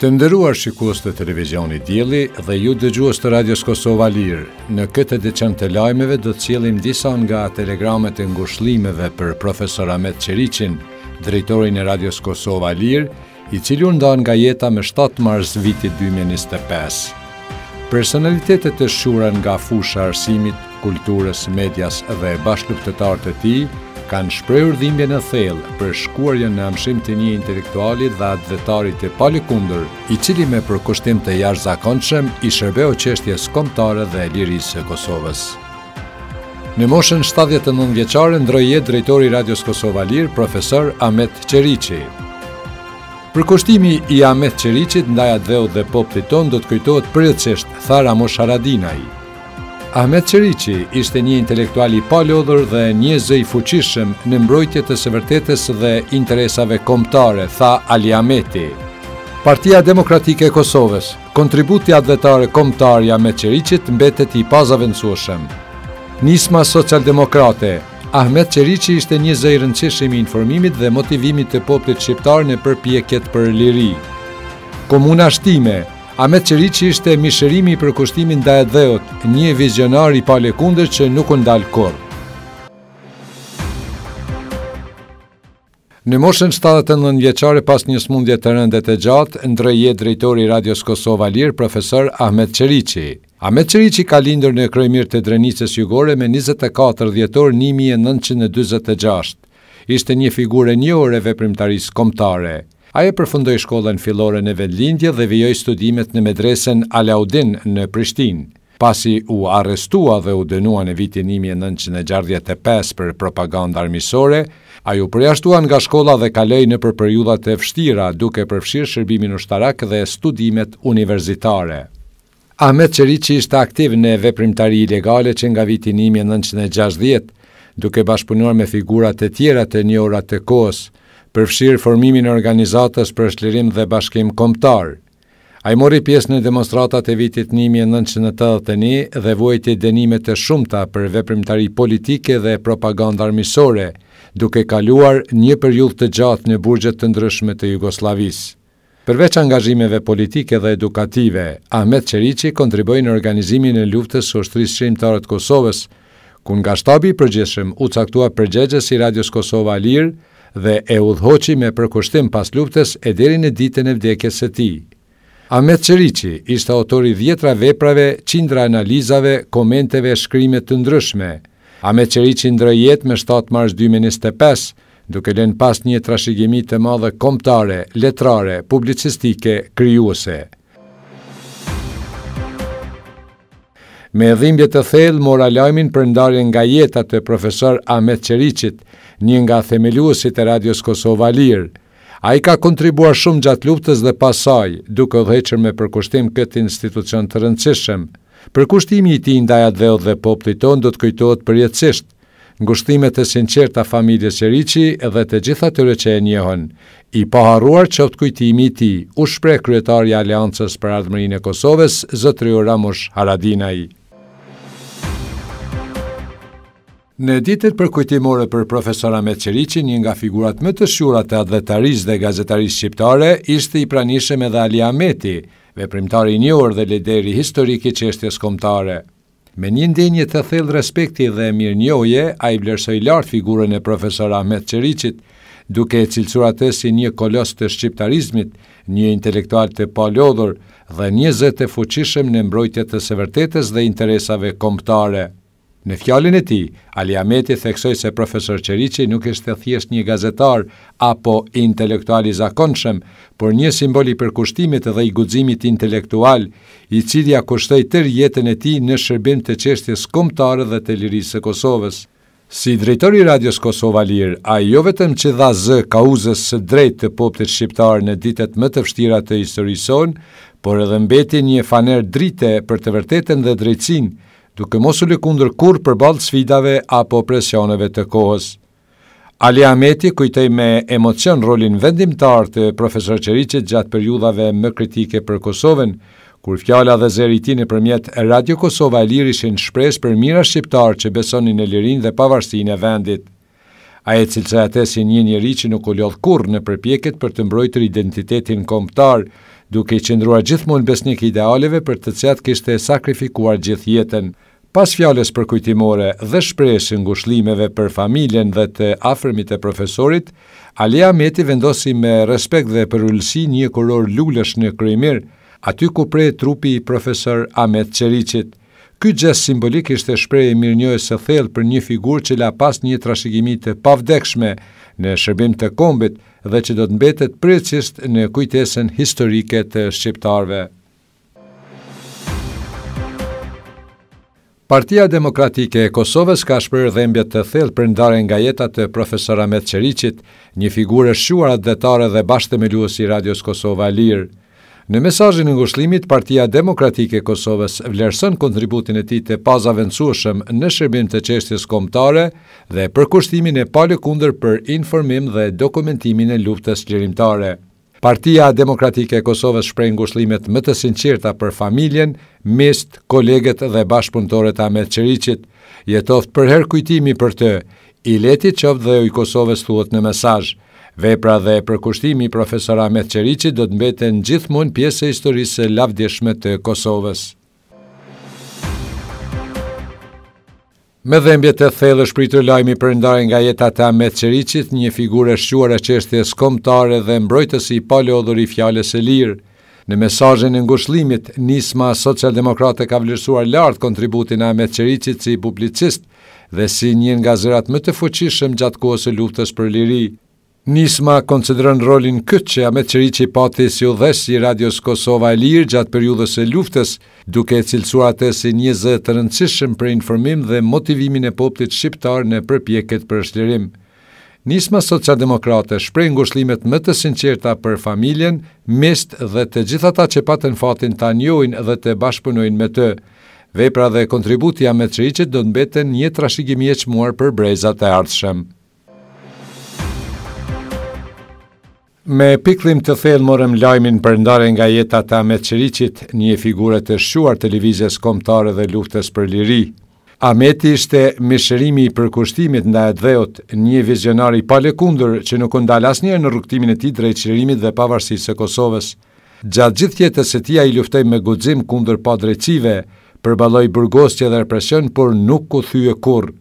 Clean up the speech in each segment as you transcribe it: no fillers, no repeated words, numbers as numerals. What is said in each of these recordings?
Të nderuar shikues të televizionit Dielli dhe ju dëgjues të Radios Kosova Lirë, në këtë edicion të lajmeve do të sjellim disa nga telegramet e ngushëllimeve për profesor Ahmet Qeriqin, drejtorin e Radios Kosova Lirë, i cili u ndan nga jeta më 7 mars vitit 2025. Personalitetet e shura nga fusha e arsimit, kulturës, medias dhe bashkëpunëtarët e tij kanë shprehur dhimbjen e thellë për shkuarjen në amshim të një intelektuali dhe advetarit të palëkundër, i cili me përkushtim të jashtëzakonshëm i shërbeu çështjes kombëtare dhe lirisë së Kosovës. Në moshën 79 vjeçare ndroi jetë drejtori i Radios Kosova Lirë, profesor Ahmet Qeriqi. Përkushtimi i Ahmet Qeriqit ndaj adveut dhe popullit ton do të kujtohet përjetësisht, tha Ramush Haradinaj. Ahmet Qeriqi ishte një intelektual i palodhur dhe një zë i fuqishëm në mbrojtje të së vërtetës dhe interesave kombëtare, tha Ali Ahmeti. Partia Demokratike e Kosovës, kontributi advetar kombëtar i Ahmet Qeriqit mbetet i pazavendësueshëm. Nisma socialdemokrate. Ahmet Qeriqi ishte një zë i rëndësishëm i informimit dhe motivimit të popullit shqiptar në përpjekjet për liri. Komuna Shtime. Ahmet Qeriqi ishte mishërimi i përkushtimit ndaj adveut, një vizionar i palëkundër që nuk u ndal kurrë. Në moshën 79 vjeçare pas një smundje të rënde të gjatë, ndroi jetë drejtori i Radios Kosova Lirë, profesor Ahmet Qeriqi. Ahmet Qeriqi ka lindur në Kryemirë të Drenicës Jugore me 24 dhjetor 1946. Ishte një figurë e njohur e veprimtarisë kombëtare. Ai përfundoi shkollën fillore në vendlindje dhe vijoi studimet në medresen Alaudin në Prishtinë. Pasi u arrestua dhe u dënua në vitin 1965 për propagandë armiqësore, ai u përjashtua nga shkolla dhe kaloi nëpër periudha të vështira, duke përfshirë shërbimin ushtarak dhe studimet universitare. Ahmet Qeriqi ishte aktiv në veprimtari ilegale që nga viti 1960, duke bashkëpunuar me figura të tjera të njohura të kohës, përfshirë formimin e organizatës për shtlirim dhe bashkim kombëtar. Ai mori pjesë në demonstratat e vitit 1981 dhe vuajti dënime të shumta për veprimtari politike dhe propagandë armiqësore, duke kaluar një periudhë të gjatë në burgjet të ndryshme të Jugosllavisë. Përveç angazhimeve politike dhe edukative, Ahmet Qeriqi kontriboi në organizimin e luftës së ushtrisë shqiptare të Kosovës, ku nga shtabi i përgjithshëm u caktua përgjegjës i Radios Kosova Lirë dhe e udhëhoqi me përkushtim pas luftës e deri në ditën e vdekjes së tij. Ahmet Qeriqi ishte autor i 10 veprave, qindra analizave, komenteve, shkrime të ndryshme. Ahmet Qeriqi ndroi jetë me 7 mars 2025, duke lënë pas një trashëgimi të madhe kombëtare, letrare, publicistike, krijuese. Me dhimbje të thellë mora lajmin për ndarjen nga jeta të profesor Ahmet Qeriqit, një nga themeluesit e Radios Kosova Lirë. Ai ka kontribuar shumë gjatë luftës dhe pas saj, duke udhëhequr me përkushtim këtë institucion të rëndësishëm. Përkushtimi i tij ndaj adveut dhe popullit ton do të kujtohet përjetësisht. Ngushtimet e sinqerta familjes Qeriqi dhe të gjithë atyre që e njohën. I paharruar qoftë kujtimi i tij, u shpreh kryetari i Aleancës për Ardhmërinë e Kosovës, zotëriu Ramush Haradinaj. Në ditët përkujtimore për profesor Ahmet Qeriqin, një nga figurat më të shura të advetarisë dhe gazetarisë shqiptare, ishte i pranishëm edhe Ali Ahmeti, veprimtari i njohur dhe lideri historik i çështjes kombëtare. Me një ndjenjë të thellë respekti dhe mirënjohje, ai vlerësoi lart figurën e profesor Ahmet Qeriqit, duke e cilësuar atë si një kolos të shqiptarizmit, një intelektual të palodhur dhe një zë të fuqishëm në mbrojtje të së vërtetës dhe interesave kombëtare. Në fjalën e tij, Ali Ahmeti theksoi se profesor Qeriqi nuk ishte thjesht një gazetar apo intelektual i zakonshëm, por një simbol i përkushtimit dhe i guximit intelektual, i cili ia kushtoi tërë jetën e tij në shërbim të çështjes kombëtare dhe të lirisë së Kosovës. Si drejtori i Radios Kosova Lirë, ai jo vetëm që dha zë kauzës së drejtë të popullit shqiptar në ditët më të vështira të historisë sonë, por edhe mbeti një faner drite për të vërtetën dhe drejtësinë, duke mos u lëkundur kurrë përballë sfidave apo presioneve të kohës. Ali Ahmeti kujtoi me emocion rolin vendimtar të profesor Qeriqit gjatë periudhave më kritike për Kosovën, kur fjala dhe zëri i tij nëpërmjet Radio Kosova Lirë ishin shpresë për mira shqiptar që besonin në lirinë dhe pavarësinë e vendit. Ai e cilësoi atë si një njeri që nuk u lodh kurrë në përpjekjet për të mbrojtur identitetin kombëtar, duke i qëndruar gjithmonë besnik idealeve për të cilat kishte sakrifikuar gjithë jetën. Pas fjalës përkujtimore dhe shprehjes ngushëllimeve për familjen dhe të afërmit e profesorit, Ali Ahmeti vendosi me respekt dhe për ullësi një kuror lulësh në Kryemir, aty ku prej trupi i profesor Ahmet Qeriçit. Ky gest simbolik ishte shprehje mirënjohjes së thellë për një figurë që la pas një trashëgimi të pavdekshme në shërbim të kombit dhe që do të mbetet përjetësisht në kujtesën historike të shqiptarëve. Partia Demokratike e Kosovës ka shprehur dhimbje të thellë për ndarjen nga jeta të profesor Ahmet Qeriçit, një figurë e shquar atletare dhe bashkëthemeluesi i Radios Kosova Lirë. Në mesazhin e ngushëllimit, Partia Demokratike e Kosovës vlerëson kontributin e tij të pazaventësueshëm në shërbim të çështjes kombëtare dhe përkushtimin e palëkundër për informim dhe dokumentimin e luftës lirimtare. Partia Demokratike e Kosovës shpreh ngushëllimet më të sinqerta për familjen, miqt, kolegët dhe bashkëpunëtorët e Ahmet Qeriçit. Jetoft për herë kujtimi për të, i leti qoftë dhe i Kosovës, thuhet në mesazh. Vepra dhe përkushtimi i profesor Ahmet Qeriçit do të mbeten gjithmonë pjesë e historisë së lavdishme të Kosovës. Me dhimbje të thellë shpritur lajmi për ndarjen nga jeta e Ahmet Qeriçit, një figurë e shquar e çështjes kombëtare dhe mbrojtësi i palodhur i fjalës së lirë. Në mesazhin e ngushëllimit, Nisma Socialdemokrate ka vlerësuar lart kontributin e Ahmet Qeriçit si publicist dhe si një nga zërat më të fuqishëm gjatë kohës së luftës për liri. Nisma konsideron rolin këtë që Ahmet Qeriçi pati si udhëheqës i Radios Kosova Lirë gjatë periudhës së luftës, duke cilësuar atë si një zë të rëndësishëm për informim dhe motivimin e popullit shqiptar në përpjekjet për shlirim. Nisma Socialdemokrate shpreh ngushëllimet më të sinqerta për familjen, miqt dhe të gjithë ata që patën fatin ta njohin dhe të bashkëpunojnë me të. Vepra dhe kontributi i Ahmet Qeriçit do të mbeten një trashëgimi e çmuar për brezat e ardhshëm. Me pikëllim të thellë morëm lajmin për ndarjen nga jeta e Ahmet Qeriçit, një figurë të shquar të lëvizjes kombëtare dhe luftës për liri. Ahmeti ishte mishërimi i përkushtimit ndaj dheut, një vizionar i palëkundur që nuk u ndal asnjëherë në rrugtimin e tij drejt çlirimit dhe pavarësisë së Kosovës. Gjatë gjithë jetës së tij ai luftoi me guxim kundër padrejtësive, përballoi burgosje dhe represion, por nuk u thye kurrë.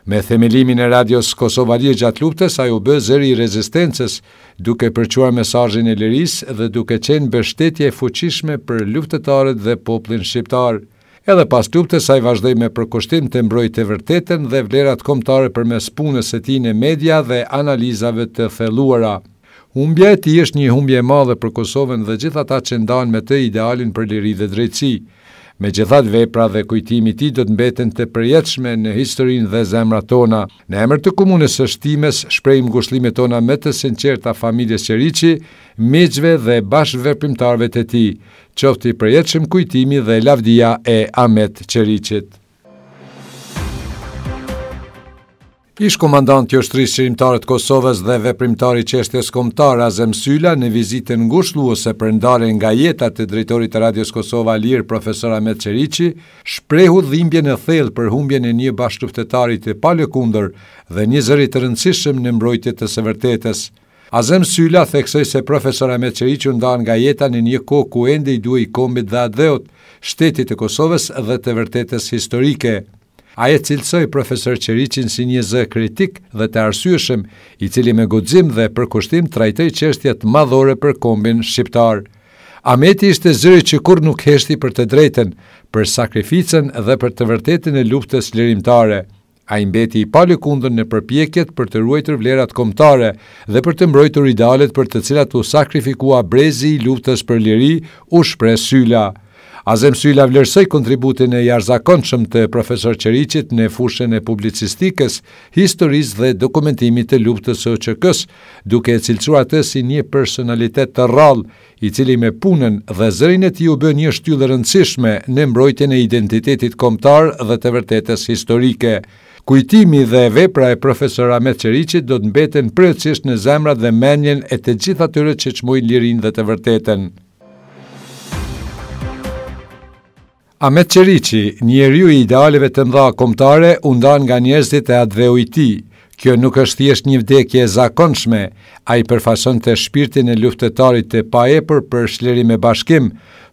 Me themelimin e Radios Kosova Lirë gjatë luftës, ai u bë zëri i rezistencës, duke përquar mesazhin e lirisë dhe duke qenë mbështetje e fuqishme për luftëtarët dhe popullin shqiptar. Edhe pas luftës, ai vazhdoi me përkushtim të mbrojtë të vërtetën dhe vlerat kombëtare përmes punës së tij në media dhe analizave të thelluara. Humbja e tij është një humbje e madhe për Kosovën dhe gjithë ata që ndanë me të idealin për liri dhe drejtësi. Megjithatë, vepra dhe kujtimi i tij do të mbeten të përjetshme në historinë dhe zemrat tona. Në emër të komunës së Shtimes, shprehim ngushëllimet tona më të sinqerta familjes Qeriçi, miqve dhe bashkëveprimtarëve të tij. Qoftë i përjetshëm kujtimi dhe lavdia e Ahmet Qeriçit. Ish komandant i ushtrisë qeverimtare të Kosovës dhe veprimtari i çështjes kombëtare Azem Sylla në vizitën ngushëlluese për ndarjen nga jeta të drejtorit të Radios Kosova Lirë profesor Ahmet Qeriçi, shprehu dhimbjen e thellë për humbjen e një bashkëluftëtari të palëkundër dhe një zëri të rëndësishëm në mbrojtje të së vërtetës. Azem Sylla theksoi se profesor Ahmet Qeriçi u ndan nga jeta në një kohë ku ende i duhej kombit dhe atdheut, shtetit të Kosovës dhe të vërtetës historike. Ai e cilësoi profesor Qeriçin si një zë kritik dhe të arsyeshëm, i cili me guxim dhe përkushtim trajtoi çështjet madhore për kombin shqiptar. Ahmeti ishte zëri që kurrë nuk heshti për të drejtën, për sakrificën dhe për të vërtetën e luftës lirimtare. Ai mbeti i palëkundër në përpjekjet për të ruajtur vlerat kombëtare dhe për të mbrojtur idealet për të cilat u sakrifikua brezi i luftës për liri, u shpreh Sylla. Azem Sylla vlerësoi kontributin e jashtëzakonshëm të profesor Qeriçit në fushën e publicistikës, historisë dhe dokumentimit të luftës së OÇK-s, duke e cilësuar atë si një personalitet të rrallë, i cili me punën dhe zërin e tij u bë një shtyllë e rëndësishme në mbrojtjen e identitetit kombëtar dhe të vërtetës historike. Kujtimi dhe vepra e profesor Ahmet Qeriçit do të mbeten përjetësisht në zemrat dhe mendjen e të gjithë atyre që çmojnë lirinë dhe të vërtetën. Ahmet Qeriçi, njeriu i idealeve të mëdha kombëtare, u ndan nga njerëzit e atdheu i tij. Kjo nuk është thjesht një vdekje e zakonshme, ai përfaqësonte shpirtin e luftëtarit të paepër për shlerim e bashkim,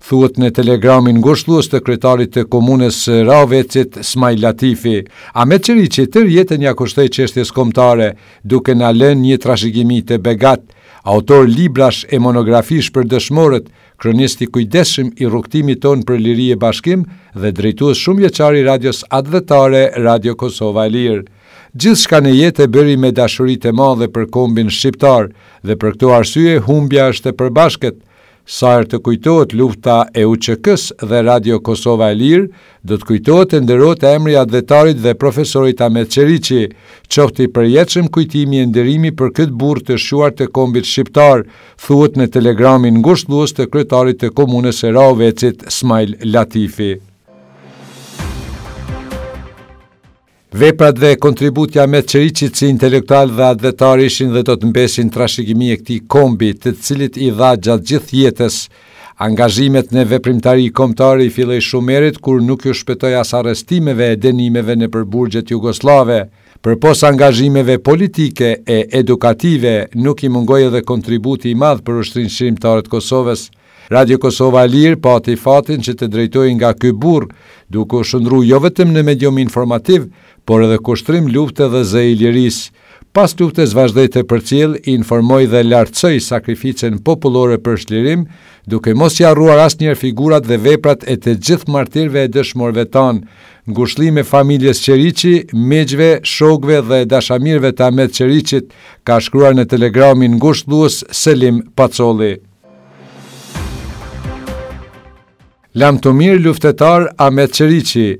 thuhet në telegramin ngushëllues të kryetarit të komunës së Ravecit, Smajl Latifi. Ahmet Qeriçi tërë jetën ja kushtoi çështjes kombëtare, duke na lënë një trashëgimi të begat. Autor librash e monografish për dëshmorët, kronist i kujdesshëm i rrugtimit ton për liri e bashkim dhe drejtues shumë vjeçar i radios advetare Radio Kosova e Lirë. Gjithçka në jetë e bëri me dashuri të madhe për kombin shqiptar dhe për këtë arsye humbja është e përbashkët. Sa herë të kujtohet lufta e UÇK-s dhe Radio Kosova e Lirë, do të kujtohet e nderohet emri i advetarit dhe profesorit Ahmet Qeriçi, qoftë i përjetshëm kujtimi e nderimi për këtë burrë të shuar të kombit shqiptar, thuhet në telegramin ngushëllues të kryetarit të komunës së Ravecit, Smajl Latifi. Veprat dhe kontributja e Ahmet Qeriçit si intelektual dhe advetar ishin dhe do të mbesin trashëgimi e këtij kombi, të cilit i dha gjatë gjithë jetës. Angazhimet në veprimtari kombëtare i filloi shumë herët kur nuk ju shpëtoi as arrestimeve e dënimeve nëpër burgjet jugosllave. Përpos angazhimeve politike e edukative, nuk i mungoi edhe kontributi i madh për ushtrinë shërimtare të Kosovës. Radio Kosova e Lirë pati fatin që të drejtojë nga ky burr, duke u shndruar jo vetëm në medium informativ, por edhe kushtrim lufte dhe zë i lirisë. Pas luftës vazhdoi të përcjell, informoi dhe lartësoi sakrificën popullore për shlirim, duke mos i harruar asnjëherë figurat dhe veprat e të gjithë martirëve e dëshmorëve tanë, ngushëllime familjes Qeriçi, miqve, shokëve dhe dashamirëve të Ahmet Qeriçit, ka shkruar në telegramin ngushëllues Selim Pacolli. Lam të mirë luftetar Ahmet Qeriçi,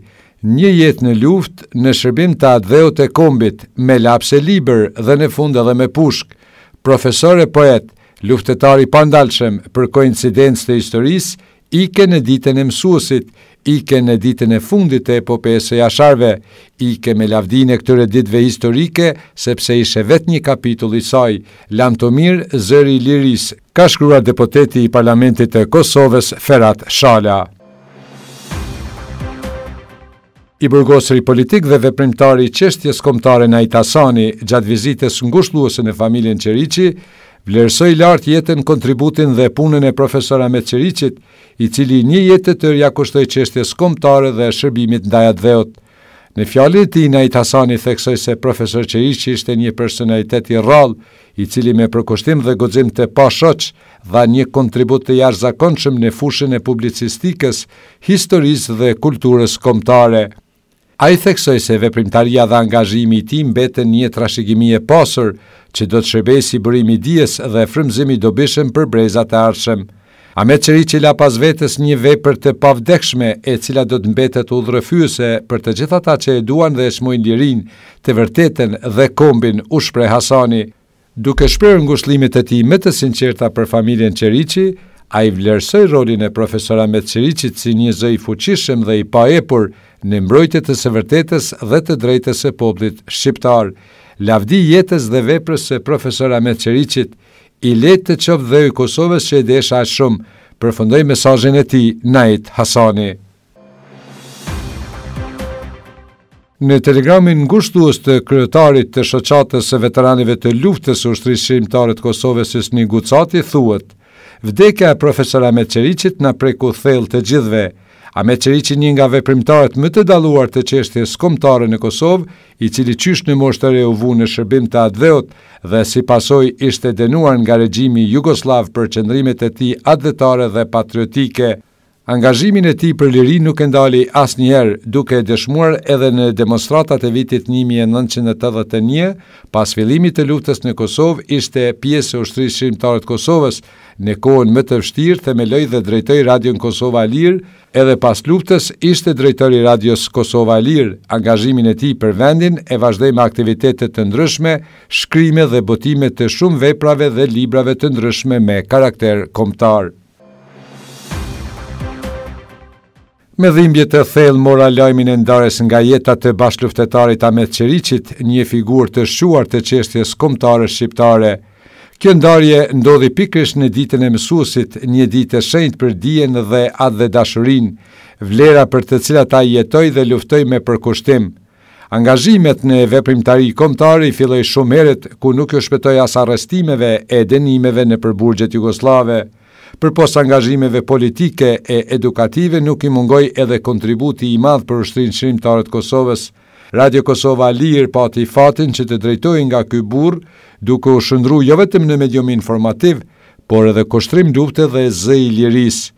një jetë në luftë në shërbim të adheut e kombit, me lapse liber dhe në fund edhe me pushk, profesor e poet, luftetar i pandalshëm për koincidencë të historisë, ike në ditën e mësuesit, ike në ditën e fundit të epopesë së jasharve, ike me lavdin e këtyre ditëve historike, sepse ishe vetë një kapitull i saj, lam të mirë zëri i lirisë, ka shkruar deputeti i Parlamentit të Kosovës Ferhat Shala. I burgosur i politik dhe veprimtari i çështjes kombëtare Najt Hasani, gjatë vizitës ngushëlluese në familjen Qeriçi, vlerësoi lart jetën, kontributin dhe punën e profesor Ahmet Qeriçit, i cili një jetë të tërë ja kushtoi çështjes kombëtare dhe shërbimit ndaj adheut. Në fjalën e tij, Najt Hasani theksoi se profesor Qeriçi ishte një personalitet i rrallë, i cili me përkushtim dhe guxim të pashoq dha një kontribut të jashtëzakonshëm në fushën e publicistikës, historisë dhe kulturës kombëtare. Ai theksoi se veprimtaria dhe angazhimi i tij mbeten një trashëgimi e pasur, që do të shërbejë si burim i dijes dhe frymëzim i dobishëm për brezat e ardhshëm. Ahmet Qeriçi la pas vetes një vepër të pavdekshme, e cila do të mbetet udhërrëfyese për të gjithë ata që e duan dhe e shmojnë lirinë, të vërtetën dhe kombin, u shpreh Hasani. Duke shprehur ngushëllimet e tij më të sinqerta për familjen Qeriçi, ai vlerësoi rolin e profesor Ahmet Qeriçit si një zë i fuqishëm dhe i paepur në mbrojtje të së vërtetës dhe të drejtës së popullit shqiptar. Lavdi jetës dhe veprës së profesor Ahmet Qeriçit, i letë të qoftë dhe i Kosovës që e desha aq shumë, përfundoi mesazhin e tij Najt Hasani. Në telegramin ngushëllues të kryetarit të shoqatës së veteranëve të luftës së ushtrisë shërimtare të Kosovës Hysni Gucati thuhet: vdekja e profesor Ahmet Qeriçit na preku thellë të gjithëve. Ahmet Qeriçi, një nga veprimtarët më të dalluar të çështjes kombëtare në Kosovë, i cili qysh në moshë të re u vu në shërbim të adheut dhe si pasojë ishte dënuar nga regjimi jugoslav për qëndrimet e tij advetare dhe patriotike. Angazhimin e tij për liri nuk e ndali asnjëherë, duke e dëshmuar edhe në demonstratat e vitit 1981, pas fillimit të luftës në Kosovë, ishte pjesë e ushtrisë shërimtare të Kosovës. Në kohën më të vështirë themeloi dhe drejtoi Radion Kosova e Lirë, edhe pas luftës ishte drejtori i Radios Kosova e Lirë. Angazhimin e tij për vendin e vazhdoi me aktivitete të ndryshme, shkrime dhe botime të shumë veprave dhe librave të ndryshme me karakter kombëtar. Me dhimbje të thellë mora lajmin e ndarjes nga jeta të bashkëluftetarit Ahmet Qeriçit, një figurë të shuar të çështjes kombëtare shqiptare. Kjo ndarje ndodhi pikërisht në ditën e mësuesit, një ditë e shenjtë për dijen dhe atë dhe dashurinë, vlera për të cilat ai jetoi dhe luftoi me përkushtim. Angazhimet në veprimtari kombëtare i filloi shumë herët ku nuk u shpëtoi as arrestimeve e dënimeve nëpër burgjet jugoslave. Përpos angazhimeve politike e edukative nuk i mungoi edhe kontributi i madh për ushtrinë shërimtare të Kosovës. Radio Kosova Lirë pati fatin që të drejtojë nga ky burr, duke u shndruar jo vetëm në medium informativ, por edhe kushtrim lufte dhe zë i lirisë.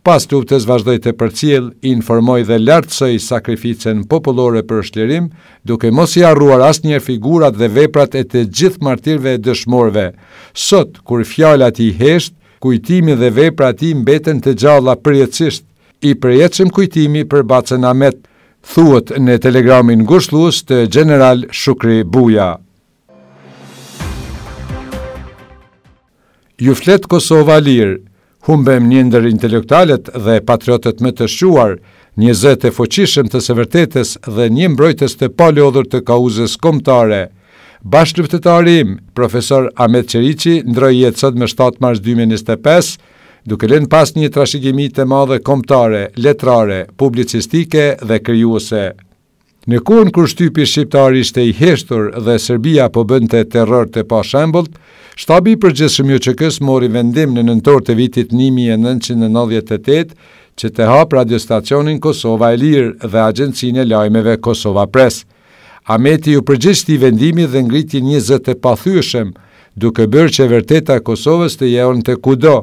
Pas luftës vazhdoi të përcjell, informoi dhe lartësoi sakrificën popullore për shtlirim, duke mos i harruar asnjëherë figurat dhe veprat e të gjithë martirëve e dëshmorëve. Sot, kur fjalat i hesht, kujtimi dhe veprat e tij mbeten të gjalla përjetësisht. I përjetshëm kujtimi për Bacën Ahmet, thuhet në telegramin ngushëllues të General Shukri Buja. Ju flet Kosova Lirë. Humbem një ndër intelektualet dhe patriotët më të shquar, një zë të fuqishëm të së vërtetës dhe një mbrojtës të palodhur të kauzës kombëtare. Bashkëluftëtari im, profesor Ahmet Qeriqi, ndroi jetë sot më 7 mars 2025, duke lënë pas një trashëgimi të madhe kombëtare, letrare, publicistike dhe krijuese. Në kohën kur shtypi shqiptar ishte i heshtur dhe Serbia po bënte terror të pashembullt, Shtabi i përgjithshëm i UÇK-s mori vendim në nëntor të vitit 1998 që të hap radiostacionin Kosova e Lirë dhe agjencinë e lajmeve Kosova Press. Ahmeti u përgjigj këtij vendimi dhe ngriti një zë të pathyeshëm, duke bërë që e vërteta e Kosovës të jeonte kudo.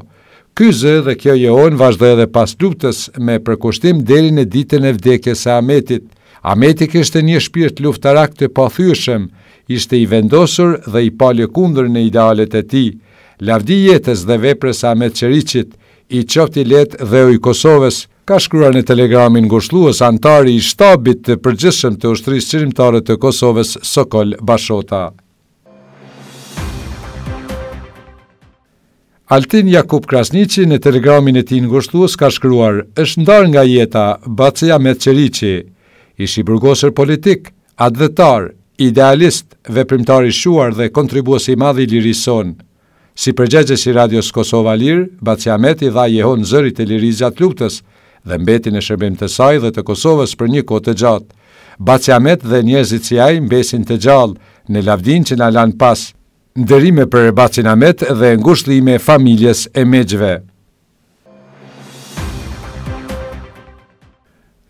Ky zë dhe kjo jeon vazhdoi edhe pas luftës me përkushtim deri në ditën e vdekjes së Ahmetit. Ahmeti kishte një shpirt luftarak të pathyeshëm, ishte i vendosur dhe i palëkundur në idealet e tij. Lavdi jetës dhe veprës së Ahmet Qeriqit, i qoftë i lehtë dhe i Kosovës, ka shkruar në telegramin ngushëllues antari i shtabit të përgjithshëm të ushtrisë çrimtare të Kosovës Sokol Bashota. Altin Jakub Krasniqi në telegramin e tij ngushëllues ka shkruar: "Është ndarë nga jeta Baci Ahmet Qeriqi. Ishi burgosur politik, advetar, idealist, veprimtar i shquar dhe kontribues i madh i lirisë son. Si përgjegjës i Radios Kosova Lirë, Baci Ahmet i dha jehon zërit e lirisë gjatë luftës dhe mbeti në shërbim të saj dhe të Kosovës për një kohë të gjatë. Baci Ahmet dhe njerëzit si ai mbesin të gjallë në lavdin që na lanë pas. Nderime për Bacin Ahmet dhe ngushëllime familjes e Mexhve."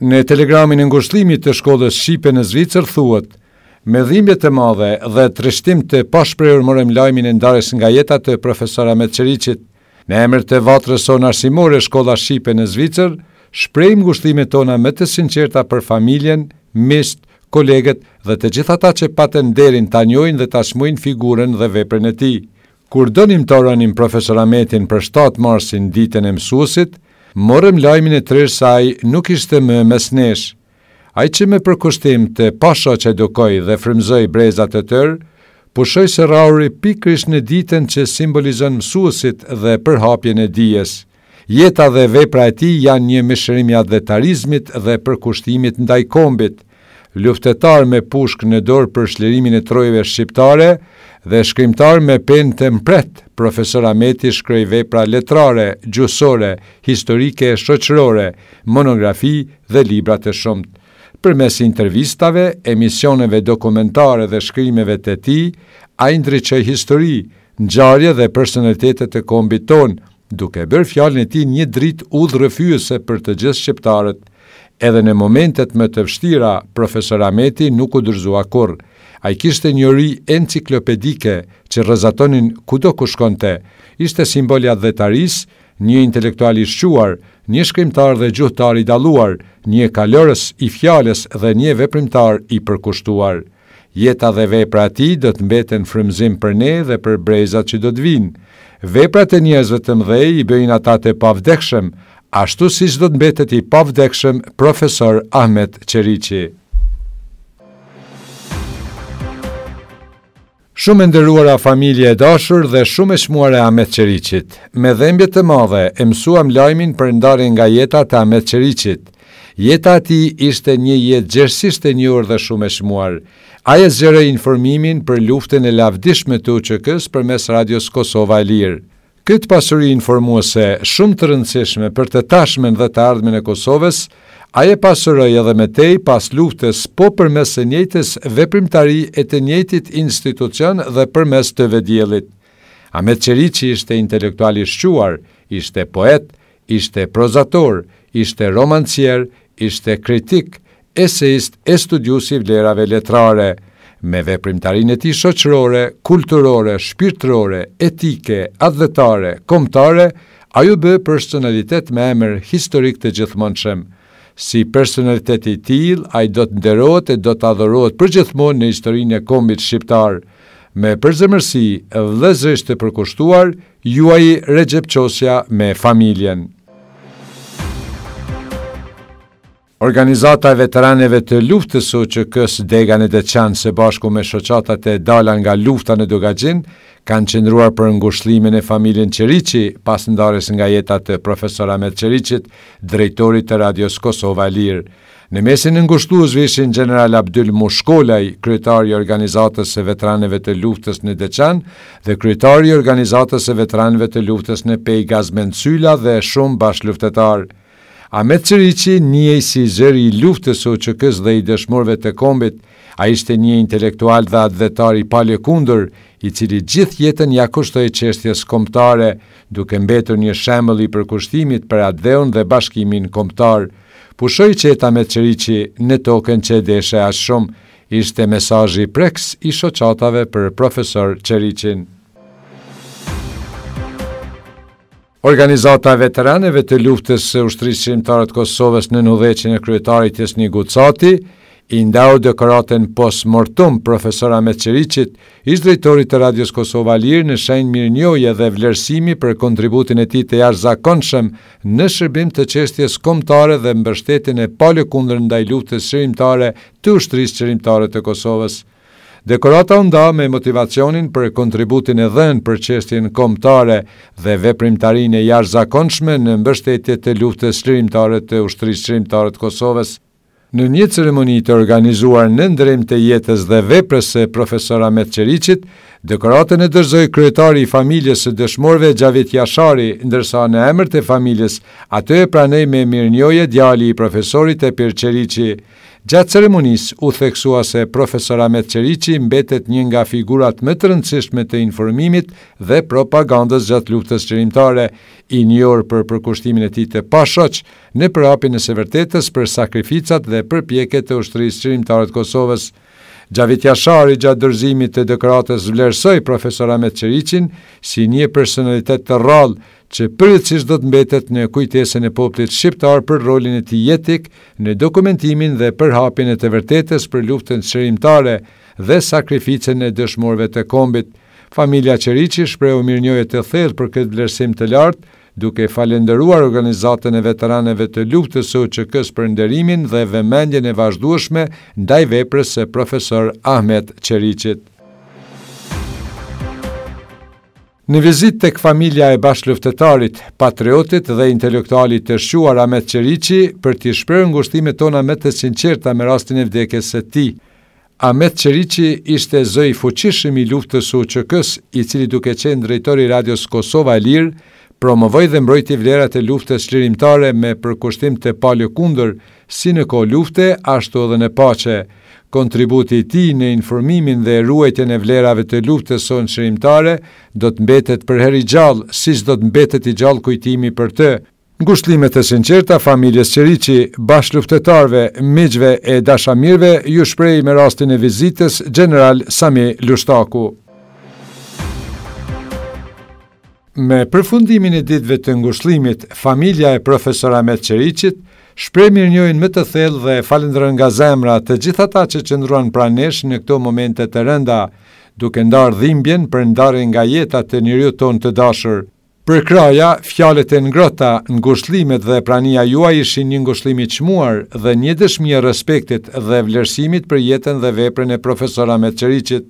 Në telegramin e ngushëllimit të shkollës shqipe në Zvicër thuhet: "Me dhimbje të madhe dhe trishtim të pashprehur morëm lajmin e ndarjes nga jeta të profesor Ahmet Qeriqit. Në emër të vatrës sonë arsimore Shkolla Shqipe në Zvicër, shprehim ngushëllimet tona më të sinqerta për familjen, miqt, kolegët dhe të gjithë ata që patën nderin ta njohin dhe ta shmojnë figurën dhe veprën e tij. Kur donim të oronim profesor Ahmetin për 7 marsin, ditën e mësuesit, morëm lajmin e tërë se ai nuk ishte më mes nesh. Ai që me përkushtim të pashoq edukoi dhe frymëzoi brezat e tërë, pushoi së rrauri pikërisht në ditën që simbolizon mësuesit dhe përhapjen e dijes. Jeta dhe vepra e tij janë një mishërim i advetarizmit dhe përkushtimit ndaj kombit. Luftetar me pushkë në dorë për shlirimin e trojeve shqiptare dhe shkrimtar me penë të mpret, profesor Ahmeti shkroi vepra letrare, gjuhësore, historike, shoqërore, monografi dhe libra të shumt. Përmes intervistave, emisioneve dokumentare dhe shkrimeve të tij, ai ndriçoi histori, ngjarje dhe personalitetet të kombit ton, duke bërë fjalën e tij një dritë udhërrëfyese për të gjithë shqiptarët. Edhe në momentet më të vështira, profesor Ahmeti nuk u dorëzua kurrë. Ai kishte njohuri enciklopedike që rrezatonin kudo ku shkonte. Ishte simbol i advetarisë, një intelektual i shquar, një shkrimtar dhe gjuhëtar i dalluar, një kalorës i fjalës dhe një veprimtar i përkushtuar. Jeta dhe vepra e tij do të mbeten frymëzim për ne dhe për brezat që do të vinë. Veprat e njerëzve të mëdhej i bëjnë ata të pavdekshëm, ashtu siç do të mbetet i pavdekshëm profesor Ahmet Qeriqi. Shumë nderuara familje e dashur dhe shumë e shmuar e Ahmet Qeriqit. Me dhimbje të madhe e mësuam lajmin për ndarjen nga jeta të Ahmet Qeriqit. Jeta e tij ishte një jetë gjerësisht e njohur dhe shumë e shmuar. Ai zgjeroi informimin për luftën e lavdishme të UÇK-s përmes Radios Kosova e Lirë. Këtë pasuri informuese shumë të rëndësishme për të tashmen dhe të ardhmen e Kosovës, Aje pasëroj edhe me tej pas luftës, po përmes së njëjtës veprimtari e të njëjtit institucion dhe përmes të vedjellit. Ahmet Qeriqi ishte intelektual i shquar, ishte poet, ishte prozator, ishte romancier, ishte kritik, eseist e studiusi vlerave letrare, me veprimtarinë e tij shoqërore, kulturore, shpirtërore, etike, adhetare, kombëtare, ajo bë personalitet me emër historik të gjithmonshëm. Si personaliteti i tillë, ai do të nderohet e do të adhurohet përgjithmonë në historinë e kombit shqiptar. Me përzemërsi vëllezërisht të përkushtuar, juaj Recep Qosja me familjen. Organizata e veteranëve të luftës OÇK-s Degan e Deçan së bashku me shoqatat e dala nga lufta në Dogaxhin kanë qëndruar për ngushëllimin e familjen Qeriqi pas ndarjes nga jeta të profesor Ahmet Qeriqit, drejtorit të Radios Kosova Lirë. Në mesin e ngushtuesve ishin General Abdyl Mushkolaj, kryetari i organizatës së veteranëve të luftës në Deçan dhe kryetari i organizatës së veteranëve të luftës në Pej Gazmend Sylla dhe shumë bashkëluftëtar. Ahmet Qeriqi njihej si zëri i luftës së OÇK-s dhe i dëshmorëve të kombit. Ai ishte një intelektual dhe advetar i palëkundur, i cili gjithë jetën ja kushtoi çështjes kombëtare, duke mbetur një shembull i përkushtimit për atdheun dhe bashkimin kombëtar. Pushoi qet Ahmet Qeriqi në tokën që deshe aq shumë, ishte mesazhi preks i shoqatave për profesor Qeriqin. Organizata e veteranëve të luftës së ushtrisë shqiptare të Kosovës në udhëheqjen e kryetarit Jesni Gucati i ndau dekoratën post-mortem profesor Ahmet Qeriqit, ish drejtorit të Radios Kosova Lirë në shenjë mirënjohje dhe vlerësimi për kontributin e tij të jashtëzakonshëm në shërbim të çështjes kombëtare dhe mbështetjen e palëkundër ndaj luftës shërimtare të ushtrisë shërimtare të Kosovës. Dekorata u nda me motivacionin për kontributin e dhënë për çështjen kombëtare dhe veprimtarinë e jashtëzakonshme në mbështetje të luftës shërimtare të ushtrisë shërimtare të Kosovës. Në një ceremoni të organizuar në ndërim të jetës dhe veprës së profesor Ahmet Qeriqit, dekoratën e dorëzoi kryetari i familjes së dëshmorëve Xhavit Jashari, ndërsa në emër të familjes atë e pranoi me mirënjohje djali i profesorit Epir Qeriqi. Gjatë ceremonisë u theksua se profesor Ahmet Qeriqi mbetet një nga figurat më të rëndësishme të informimit dhe propagandës gjatë luftës shërimtare, i njohur për përkushtimin e tij të pashoq në përhapjen e së vërtetës për sakrificat dhe përpjekjet e ushtrisë shërimtare të Kosovës. Xhavit Jashari gjatë dorëzimit të dekoratës vlerësoi profesor Ahmet Qeriqin si një personalitet të rrallë që përgjithsisht do të mbetet në kujtesën e popullit shqiptar për rolin e tij jetik në dokumentimin dhe përhapjen e të vërtetës për luftën shërimtare dhe sakrificën e dëshmorëve të kombit. Familja Qeriqi shprehu mirënjohje të thellë për këtë vlerësim të lartë, duke falendëruar organizatën e veteranëve të luftës së OÇK-s për nderimin dhe vëmendjen e vazhdueshme ndaj veprës së profesor Ahmet Qeriqit. Në vizitë tek familja e bashkëluftëtarit, patriotit dhe intelektualit të shquar Ahmet Qeriqi për t'i shprehur ngushtimet tona më të sinqerta me rastin e vdekjes së tij. Ahmet Qeriqi ishte zë i fuqishëm i luftës së OÇK-s, i cili duke qenë drejtori i Radios Kosova Lirë, promovoi dhe mbrojti vlerat e luftës shërimtare me përkushtim të palëkundër, si në kohë lufte, ashtu edhe në paqe. Kontributi i tij në informimin dhe ruajtjen e vlerave të luftës së shërimtare do të mbetet për herë i gjallë, siç do të mbetet i gjallë kujtimi për të. Ngushëllimet e sinqerta familjes Qeriqi, bashkëluftëtarëve, miqve e dashamirëve ju shpreh me rastin e vizitës General Sami Lushtaku. Me përfundimin e ditëve të ngushëllimit, familja e profesor Ahmet Qeriqit shpreh mirënjohjen më të thellë dhe falënderon nga zemra të gjithë ata që qëndruan pranë nesh në këto momente të rënda, duke ndarë dhimbjen për ndarjen nga jeta të njeriut tonë të dashur. Për kraja, fjalët e ngrohta, ngushëllimet dhe prania juaj ishin një ngushëllim i çmuar dhe një dëshmi e respektit dhe vlerësimit për jetën dhe veprën e profesor Ahmet Qeriqit.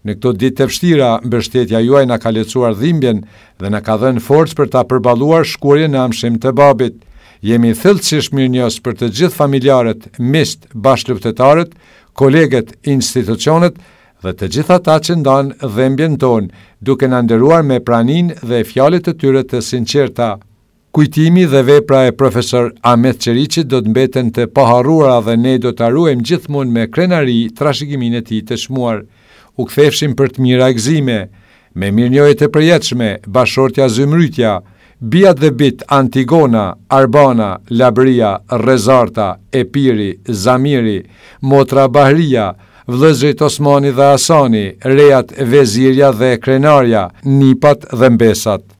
Në këto ditë të vështira, mbështetja juaj na ka lehtësuar dhimbjen dhe na ka dhënë forcë për ta përballuar shkurjen në amshim të babit. Jemi thellësisht mirënjohës për të gjithë familjarët, miqt, bashkëluftëtarët, kolegët, institucionet dhe të gjithë ata që ndanë dhimbjen tonë, duke na nderuar me praninë dhe fjalët e tyre të sinqerta. Kujtimi dhe vepra e profesor Ahmet Qeriçit do të mbeten të paharruara dhe ne do ta ruajmë gjithmonë me krenari trashëgiminë e tij të çmuar. U kthefshim për të mira gëzime, me mirënjohje të përjetshme, bashortja Zymrytja, bijat dhe bit Antigona, Arbana, Labria, Rezarta, Epiri, Zamiri, motra Bahria, vëllezërit Osmani dhe Hasani, rejat Vezirja dhe Krenarja, nipat dhe mbesat.